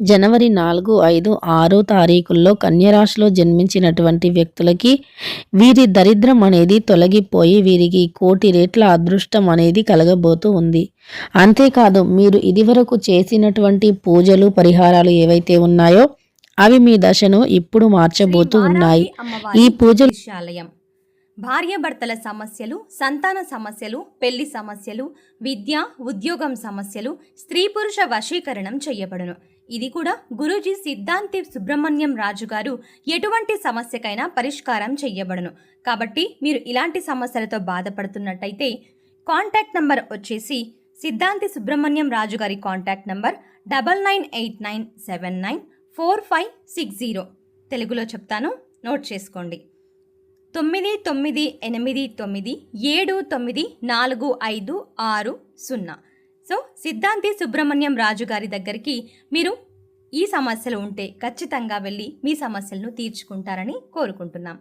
జనవరి 4, 5, 6 తారీఖుల్లో కన్యరాశిలో జన్మించినటువంటి వ్యక్తులకి వీరి దరిద్రం అనేది తొలగిపోయి వీరికి కోటి రెట్ల అదృష్టం అనేది కలగబోతూ ఉంది. అంతేకాదు మీరు ఇదివరకు చేసినటువంటి పూజలు పరిహారాలు ఏవైతే ఉన్నాయో అవి మీ దశను ఇప్పుడు మార్చబోతూ ఉన్నాయి. ఈ పూజలు భార్యాభర్తల సమస్యలు, సంతాన సమస్యలు, పెళ్లి సమస్యలు, విద్య ఉద్యోగం సమస్యలు, స్త్రీ పురుష వశీకరణం చేయబడును. ఇది కూడా గురూజీ సిద్ధాంతి సుబ్రహ్మణ్యం రాజు గారు ఎటువంటి సమస్యకైనా పరిష్కారం చేయబడును. కాబట్టి మీరు ఇలాంటి సమస్యలతో బాధపడుతున్నట్టయితే కాంటాక్ట్ నంబర్ వచ్చేసి సిద్ధాంతి సుబ్రహ్మణ్యం రాజు గారి కాంటాక్ట్ నంబర్ 9989794560. తెలుగులో చెప్తాను, నోట్ చేసుకోండి. 9989794560. సో సిద్ధాంతి సుబ్రహ్మణ్యం రాజు గారి దగ్గరికి మీరు ఈ సమస్యలు ఉంటే ఖచ్చితంగా వెళ్ళి మీ సమస్యలను తీర్చుకుంటారని కోరుకుంటున్నాం.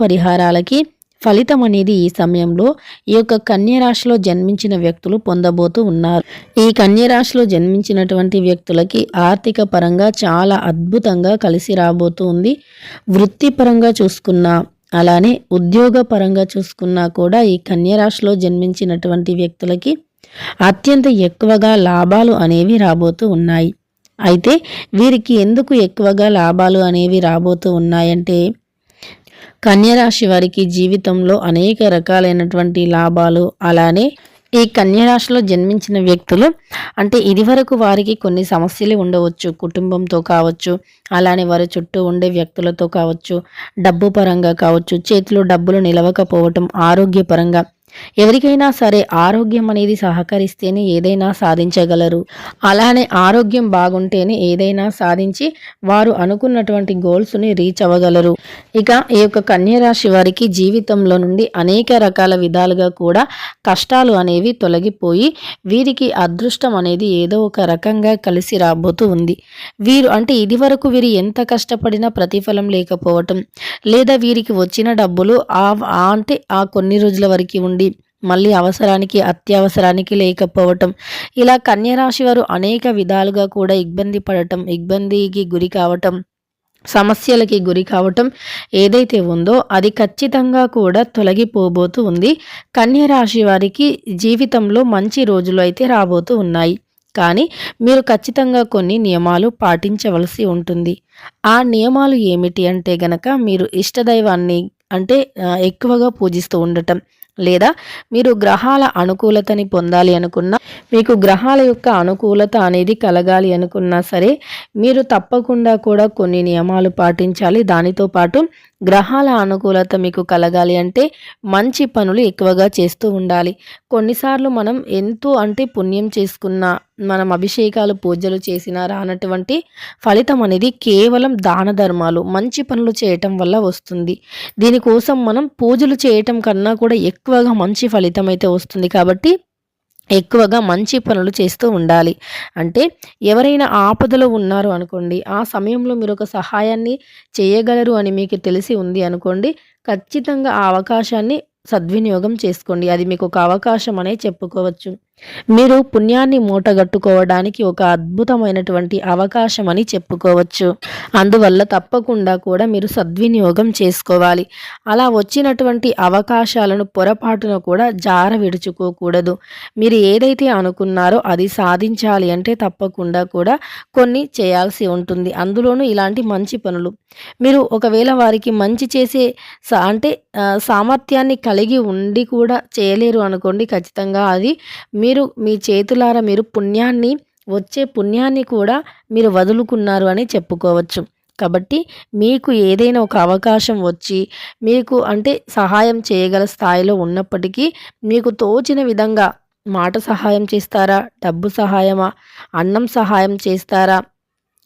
పరిహారాలకి ఫలితం అనేది ఈ సమయంలో ఈ యొక్క కన్యరాశిలో జన్మించిన వ్యక్తులు పొందబోతూ ఉన్నారు. ఈ కన్యరాశిలో జన్మించినటువంటి వ్యక్తులకి ఆర్థిక పరంగా చాలా అద్భుతంగా కలిసి రాబోతూ ఉంది. వృత్తిపరంగా చూసుకున్నా అలానే ఉద్యోగ పరంగా చూసుకున్నా కూడా ఈ కన్యరాశిలో జన్మించినటువంటి వ్యక్తులకి అత్యంత ఎక్కువగా లాభాలు అనేవి రాబోతూ ఉన్నాయి. అయితే వీరికి ఎందుకు ఎక్కువగా లాభాలు అనేవి రాబోతూ ఉన్నాయంటే కన్యరాశి వారికి జీవితంలో అనేక రకాలైనటువంటి లాభాలు, అలానే ఈ కన్యరాశిలో జన్మించిన వ్యక్తులు అంటే ఇదివరకు వారికి కొన్ని సమస్యలు ఉండవచ్చు, కుటుంబంతో కావచ్చు, అలానే వారి చుట్టూ ఉండే వ్యక్తులతో కావచ్చు, డబ్బు పరంగా కావచ్చు, చేతిలో డబ్బులు నిలవకపోవటం, ఆరోగ్యపరంగా ఎవరికైనా సరే ఆరోగ్యం అనేది సహకరిస్తేనే ఏదైనా సాధించగలరు. అలానే ఆరోగ్యం బాగుంటేనే ఏదైనా సాధించి వారు అనుకున్నటువంటి గోల్స్ని రీచ్ అవ్వగలరు. ఇక ఈ యొక్క కన్యరాశి వారికి జీవితంలో నుండి అనేక రకాల విధాలుగా కూడా కష్టాలు అనేవి తొలగిపోయి వీరికి అదృష్టం అనేది ఏదో ఒక రకంగా కలిసి రాబోతూ ఉంది. వీరు అంటే ఇదివరకు వీరు ఎంత కష్టపడినా ప్రతిఫలం లేకపోవటం, లేదా వీరికి వచ్చిన డబ్బులు అంటే ఆ కొన్ని రోజుల వరకు ఉండి మళ్ళీ అవసరానికి అత్యవసరానికి లేకపోవటం, ఇలా కన్యరాశి వారు అనేక విధాలుగా కూడా ఇబ్బంది పడటం, ఇబ్బందికి గురి కావటం, సమస్యలకి గురి కావటం ఏదైతే ఉందో అది ఖచ్చితంగా కూడా తొలగిపోబోతూ ఉంది. కన్యరాశి వారికి జీవితంలో మంచి రోజులు అయితే రాబోతూ ఉన్నాయి. కానీ మీరు ఖచ్చితంగా కొన్ని నియమాలు పాటించవలసి ఉంటుంది. ఆ నియమాలు ఏమిటి అంటే గనక మీరు ఇష్టదైవాన్ని అంటే ఎక్కువగా పూజిస్తూ ఉండటం, లేదా మీరు గ్రహాల అనుకూలతని పొందాలి అనుకున్నా, మీకు గ్రహాల యొక్క అనుకూలత అనేది కలగాలి అనుకున్నా సరే మీరు తప్పకుండా కూడా కొన్ని నియమాలు పాటించాలి. దానితో పాటు గ్రహాల అనుకూలత మీకు కలగాలి అంటే మంచి పనులు ఎక్కువగా చేస్తూ ఉండాలి. కొన్నిసార్లు మనం ఎంతో అంటే పుణ్యం చేసుకున్నా, మనం అభిషేకాలు పూజలు చేసినా రానటువంటి ఫలితం అనేది కేవలం దాన ధర్మాలు మంచి పనులు చేయటం వల్ల వస్తుంది. దీనికోసం మనం పూజలు చేయటం కన్నా కూడా ఎక్కువగా మంచి ఫలితం అయితే వస్తుంది. కాబట్టి ఎక్కువగా మంచి పనులు చేస్తూ ఉండాలి. అంటే ఎవరైనా ఆపదలో ఉన్నారు అనుకోండి, ఆ సమయంలో మీరు ఒక సహాయాన్ని చేయగలరు అని మీకు తెలిసి ఉంది అనుకోండి, ఖచ్చితంగా ఆ అవకాశాన్ని సద్వినియోగం చేసుకోండి. అది మీకు ఒక అవకాశం అనే చెప్పుకోవచ్చు. మీరు పుణ్యాన్ని మూటగట్టుకోవడానికి ఒక అద్భుతమైనటువంటి అవకాశం అని చెప్పుకోవచ్చు. అందువల్ల తప్పకుండా కూడా మీరు సద్వినియోగం చేసుకోవాలి. అలా వచ్చినటువంటి అవకాశాలను పొరపాటున కూడా జార విడుచుకోకూడదు. మీరు ఏదైతే అనుకున్నారో అది సాధించాలి అంటే తప్పకుండా కూడా కొన్ని చేయాల్సి ఉంటుంది. అందులోనూ ఇలాంటి మంచి పనులు మీరు ఒకవేళ వారికి మంచి చేసే సామర్థ్యాన్ని కలిగి ఉండి కూడా చేయలేరు అనుకోండి, ఖచ్చితంగా అది మీరు మీ చేతులారా మీరు వచ్చే పుణ్యాన్ని కూడా మీరు వదులుకున్నారు అని చెప్పుకోవచ్చు. కాబట్టి మీకు ఏదైనా ఒక అవకాశం వచ్చి మీకు అంటే సహాయం చేయగల స్థాయిలో ఉన్నప్పటికీ మీకు తోచిన విధంగా మాట సహాయం చేస్తారా, డబ్బు సహాయమా, అన్నం సహాయం చేస్తారా,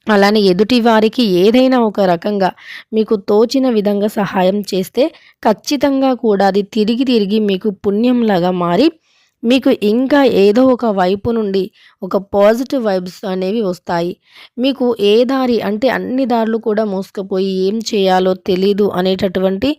అలానే ఎదుటి వారికి ఏదైనా ఒక రకంగా మీకు తోచిన విధంగా సహాయం చేస్తే ఖచ్చితంగా కూడా అది తిరిగి తిరిగి మీకు పుణ్యంలాగా మారి మీకు ఇంకా ఏదో ఒక వైపు నుండి ఒక పాజిటివ్ వైబ్స్ అనేవి వస్తాయి. మీకు ఏ దారి అంటే అన్ని దారులు కూడా మూసుకుపోయి ఏం చేయాలో తెలీదు అనేటటువంటి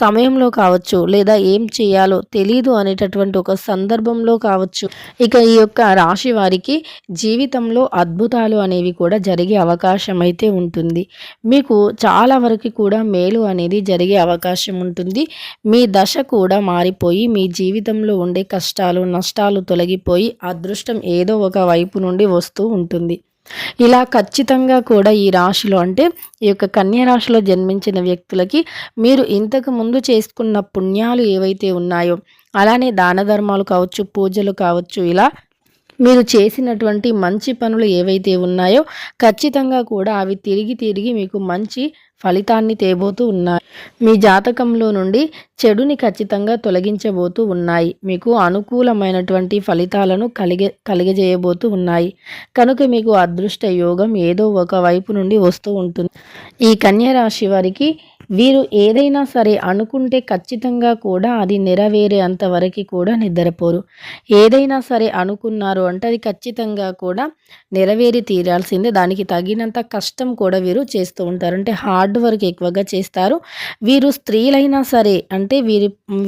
సమయంలో కావచ్చు, లేదా ఏం చేయాలో తెలీదు అనేటటువంటి ఒక సందర్భంలో కావచ్చు. ఇక ఈ యొక్క రాశి వారికి జీవితంలో అద్భుతాలు అనేవి కూడా జరిగే అవకాశం అయితే ఉంటుంది. మీకు చాలా వరకు కూడా మేలు అనేది జరిగే అవకాశం ఉంటుంది. మీ దశ కూడా మారిపోయి మీ జీవితంలో ఉండే కష్టాలు నష్టాలు తొలగిపోయి అదృష్టం ఏదో ఒక వైపు నుండి వస్తూ ఉంటుంది. ఇలా ఖచ్చితంగా కూడా ఈ రాశిలో అంటే ఈ యొక్క కన్య రాశిలో జన్మించిన వ్యక్తులకి మీరు ఇంతకు ముందు చేసుకున్న పుణ్యాలు ఏవైతే ఉన్నాయో, అలానే దాన ధర్మాలు కావచ్చు, పూజలు కావచ్చు, ఇలా మీరు చేసినటువంటి మంచి పనులు ఏవైతే ఉన్నాయో ఖచ్చితంగా కూడా అవి తిరిగి తిరిగి మీకు మంచి ఫలితాన్ని తేబోతూ ఉన్నాయి. మీ జాతకంలో నుండి చెడుని ఖచ్చితంగా తొలగించబోతూ ఉన్నాయి. మీకు అనుకూలమైనటువంటి ఫలితాలను కలిగజేయబోతూ ఉన్నాయి. కనుక మీకు అదృష్ట యోగం ఏదో ఒక వైపు నుండి వస్తూ ఉంటుంది. ఈ కన్య రాశి వారికి వీరు ఏదైనా సరే అనుకుంటే ఖచ్చితంగా కూడా అది నెరవేరేంత వరకు కూడా నిద్రపోరు. ఏదైనా సరే అనుకున్నారు అంటే అది ఖచ్చితంగా కూడా నెరవేరి తీరాల్సిందే. దానికి తగినంత కష్టం కూడా వీరు చేస్తూ ఉంటారు. అంటే హార్డ్ వర్క్ ఎక్కువగా చేస్తారు. వీరు స్త్రీలైనా సరే అంటే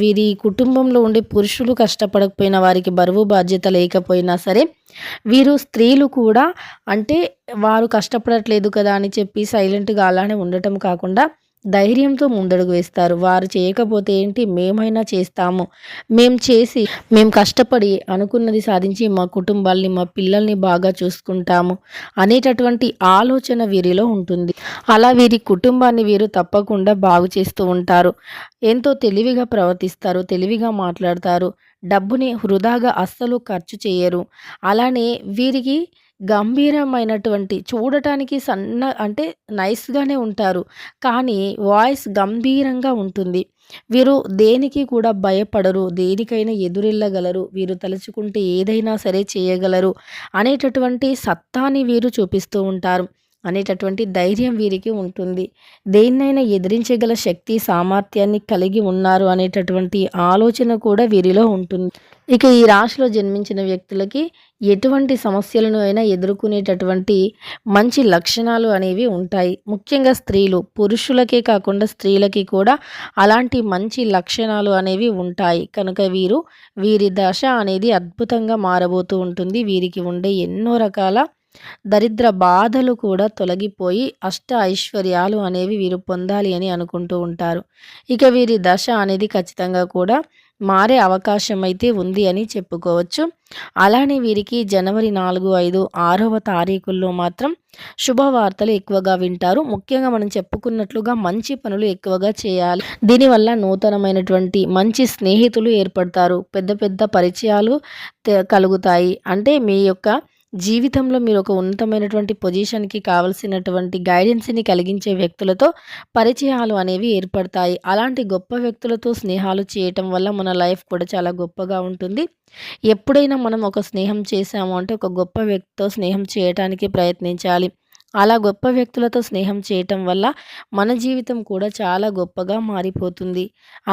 వీరి కుటుంబంలో ఉండే పురుషులు కష్టపడకపోయినా, వారికి బరువు బాధ్యత లేకపోయినా సరే, వీరు స్త్రీలు కూడా అంటే వారు కష్టపడట్లేదు కదా అని చెప్పి సైలెంట్గా అలానే ఉండటం కాకుండా ధైర్యంతో ముందడుగు వేస్తారు. వారు చేయకపోతే ఏంటి, మేమైనా చేస్తాము, మేము కష్టపడి అనుకున్నది సాధించి మా కుటుంబాల్ని మా పిల్లల్ని బాగా చూసుకుంటాము అనేటటువంటి ఆలోచన వీరిలో ఉంటుంది. అలా వీరి కుటుంబాన్ని వీరు తప్పకుండా బాగు చేస్తూ ఉంటారు. ఎంతో తెలివిగా ప్రవర్తిస్తారు, తెలివిగా మాట్లాడతారు, డబ్బుని వృధాగా అస్సలు ఖర్చు చేయరు. అలానే వీరికి గంభీరమైనటువంటి చూడటానికి అంటే నైస్గానే ఉంటారు, కానీ వాయిస్ గంభీరంగా ఉంటుంది. వీరు దేనికి కూడా భయపడరు, దేనికైనా ఎదురెళ్ళగలరు, వీరు తలుచుకుంటే ఏదైనా సరే చేయగలరు అనేటటువంటి సత్తాని వీరు చూపిస్తూ ఉంటారు. అనేటటువంటి ధైర్యం వీరికి ఉంటుంది. దేన్నైనా ఎదిరించగల శక్తి సామర్థ్యాన్ని కలిగి ఉన్నారు అనేటటువంటి ఆలోచన కూడా వీరిలో ఉంటుంది. ఇక ఈ రాశిలో జన్మించిన వ్యక్తులకి ఎటువంటి సమస్యలను అయినా ఎదుర్కొనేటటువంటి మంచి లక్షణాలు అనేవి ఉంటాయి. ముఖ్యంగా స్త్రీలు, పురుషులకే కాకుండా స్త్రీలకి కూడా అలాంటి మంచి లక్షణాలు అనేవి ఉంటాయి. కనుక వీరి దశ అనేది అద్భుతంగా మారబోతూ ఉంటుంది. వీరికి ఉండే ఎన్నో రకాల దరిద్ర బాధలు కూడా తొలగిపోయి అష్ట ఐశ్వర్యాలు అనేవి వీరు పొందాలి అని అనుకుంటూ ఉంటారు. ఇక వీరి దశ అనేది ఖచ్చితంగా కూడా మారే అవకాశం అయితే ఉంది అని చెప్పుకోవచ్చు. అలానే వీరికి జనవరి 4, 5, 6వ తారీఖుల్లో మాత్రం శుభవార్తలు ఎక్కువగా వింటారు. ముఖ్యంగా మనం చెప్పుకున్నట్లుగా మంచి పనులు ఎక్కువగా చేయాలి. దీనివల్ల నూతనమైనటువంటి మంచి స్నేహితులు ఏర్పడతారు, పెద్ద పెద్ద పరిచయాలు కలుగుతాయి. అంటే మీ యొక్క జీవితంలో మీరు ఒక ఉన్నతమైనటువంటి పొజిషన్కి కావలసినటువంటి గైడెన్స్ని కలిగించే వ్యక్తులతో పరిచయాలు అనేవి ఏర్పడతాయి. అలాంటి గొప్ప వ్యక్తులతో స్నేహాలు చేయటం వల్ల మన లైఫ్ కూడా చాలా గొప్పగా ఉంటుంది. ఎప్పుడైనా మనం ఒక స్నేహం చేసాము అంటే ఒక గొప్ప వ్యక్తితో స్నేహం చేయటానికి ప్రయత్నించాలి. అలా గొప్ప వ్యక్తులతో స్నేహం చేయటం వల్ల మన జీవితం కూడా చాలా గొప్పగా మారిపోతుంది.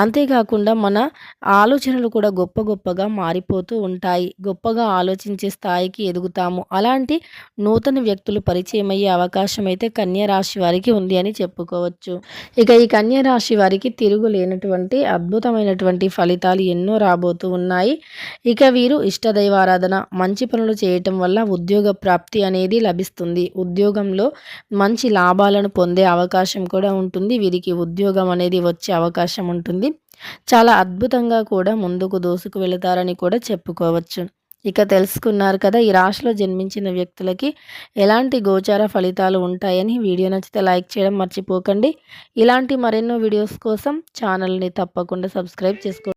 అంతేకాకుండా మన ఆలోచనలు కూడా గొప్పగా మారిపోతూ ఉంటాయి. గొప్పగా ఆలోచించే స్థాయికి ఎదుగుతాము. అలాంటి నూతన వ్యక్తులు పరిచయం అయ్యే అవకాశం అయితే కన్య రాశి వారికి ఉంది అని చెప్పుకోవచ్చు. ఇక ఈ కన్య రాశి వారికి తిరుగులేనటువంటి అద్భుతమైనటువంటి ఫలితాలు ఎన్నో రాబోతూ ఉన్నాయి. ఇక వీరు ఇష్టదైవారాధన, మంచి పనులు చేయటం వల్ల ఉద్యోగ ప్రాప్తి అనేది లభిస్తుంది. ఉద్యోగంలో మంచి లాభాలను పొందే అవకాశం కూడా ఉంటుంది. వీరికి ఉద్యోగం అనేది వచ్చే అవకాశం ఉంటుంది. చాలా అద్భుతంగా కూడా ముందుకు దూసుకు వెళతారని కూడా చెప్పుకోవచ్చు. ఇక తెలుసుకున్నారు కదా ఈ రాశిలో జన్మించిన వ్యక్తులకి ఎలాంటి గోచార ఫలితాలు ఉంటాయని. వీడియో నచ్చితే లైక్ చేయడం మర్చిపోకండి. ఇలాంటి మరెన్నో వీడియోస్ కోసం ఛానల్ని తప్పకుండా సబ్స్క్రైబ్ చేసుకోండి.